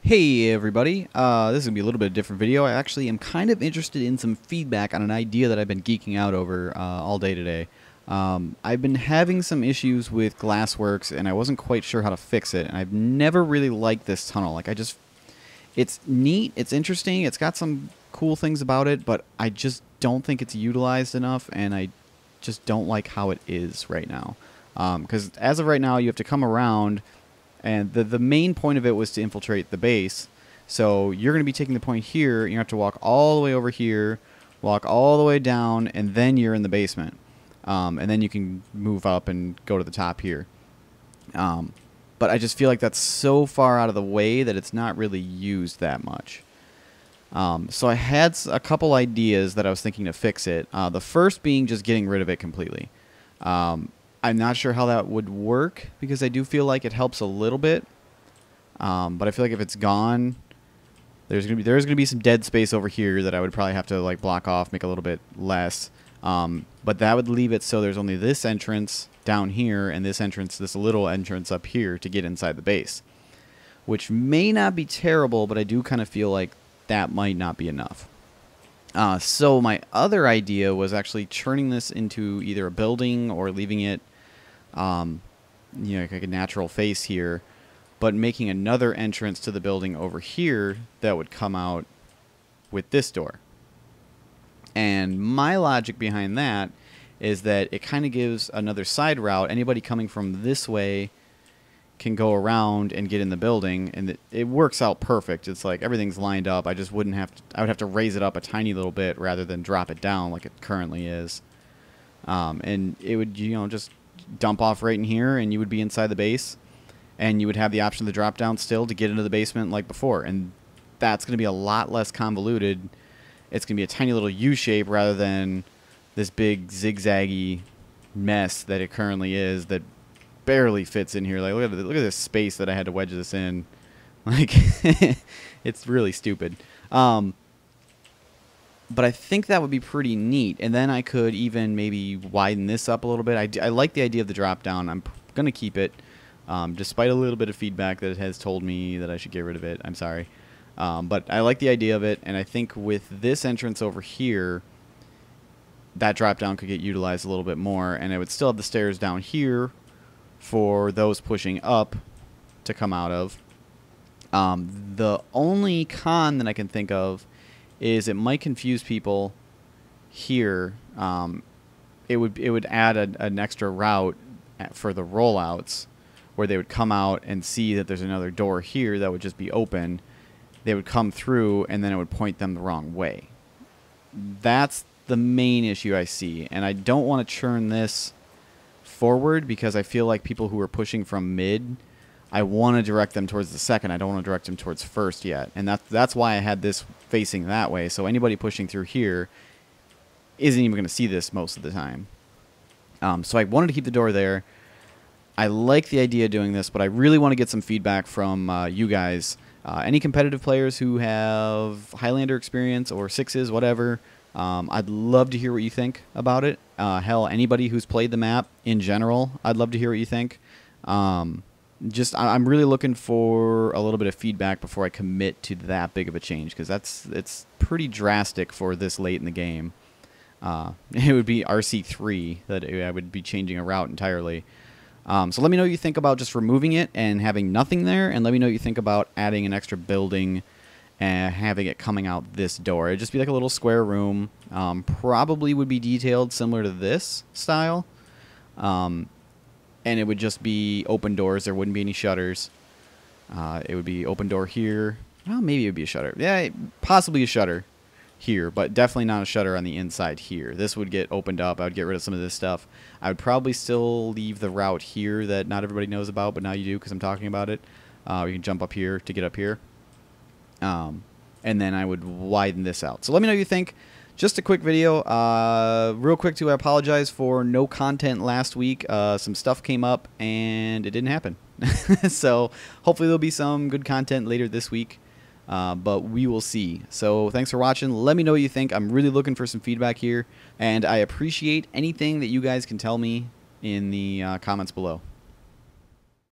Hey everybody, this is going to be a little bit of a different video. I actually am kind of interested in some feedback on an idea that I've been geeking out over all day today. I've been having some issues with Glassworks and I wasn't quite sure how to fix it, and I've never really liked this tunnel. It's neat, it's interesting, it's got some cool things about it, but I just don't think it's utilized enough, and I just don't like how it is right now. Because as of right now, you have to come around. And the main point of it was to infiltrate the base. So you're going to be taking the point here. You have to walk all the way over here, walk all the way down, and then you're in the basement. And then you can move up and go to the top here. But I just feel like that's so far out of the way that it's not really used that much. So I had a couple ideas that I was thinking to fix it. The first being just getting rid of it completely. I'm not sure how that would work because I do feel like it helps a little bit, but I feel like if it's gone, there's gonna be some dead space over here that I would probably have to like block off, make a little bit less. But that would leave it so there's only this entrance down here and this entrance, this little entrance up here to get inside the base, which may not be terrible, but I do kind of feel like that might not be enough. So my other idea was actually turning this into either a building or leaving it, like a natural face here, but making another entrance to the building over here that would come out with this door. And my logic behind that is that it kind of gives another side route. Anybody coming from this way can go around and get in the building, and it works out perfect. It's like everything's lined up. I just wouldn't have to, I would have to raise it up a tiny little bit rather than drop it down like it currently is. And it would, just dump off right in here, and you would be inside the base, and you would have the option to drop down still to get into the basement like before. And that's going to be a lot less convoluted. It's going to be a tiny little U shape rather than this big zigzaggy mess that it currently is that barely fits in here. Like, look at this space that I had to wedge this in. Like, it's really stupid. But I think that would be pretty neat. And then I could even maybe widen this up a little bit. I like the idea of the drop down. I'm gonna keep it, despite a little bit of feedback that it has told me that I should get rid of it. I'm sorry, but I like the idea of it. And I think with this entrance over here, that drop down could get utilized a little bit more, and I would still have the stairs down here for those pushing up to come out of. The only con that I can think of is it might confuse people here. It would add an extra route for the rollouts where they would come out and see that there's another door here that would just be open. They would come through and then it would point them the wrong way. That's the main issue I see, and I don't want to churn this forward because I feel like people who are pushing from mid, I want to direct them towards the second. I don't want to direct them towards first yet, and that's why I had this facing that way. So anybody pushing through here isn't even going to see this most of the time. So I wanted to keep the door there. I like the idea of doing this, but I really want to get some feedback from you guys. Any competitive players who have Highlander experience or sixes, whatever. I'd love to hear what you think about it. Hell, anybody who's played the map in general, I'd love to hear what you think. I'm really looking for a little bit of feedback before I commit to that big of a change, because it's pretty drastic for this late in the game. It would be RC3 that I would be changing a route entirely. So let me know what you think about just removing it and having nothing there, and let me know what you think about adding an extra building and having it coming out this door. It'd just be like a little square room. Probably would be detailed similar to this style. And it would just be open doors. There wouldn't be any shutters. It would be open door here. Well, maybe it would be a shutter. Yeah, possibly a shutter here, but definitely not a shutter on the inside here. This would get opened up. I would get rid of some of this stuff. I would probably still leave the route here that not everybody knows about, but now you do because I'm talking about it. You can jump up here to get up here. And then I would widen this out. So let me know what you think. Just a quick video. Real quick too, I apologize for no content last week. Some stuff came up and it didn't happen. So hopefully there'll be some good content later this week. But we will see. So thanks for watching. Let me know what you think. I'm really looking for some feedback here, and I appreciate anything that you guys can tell me in the comments below.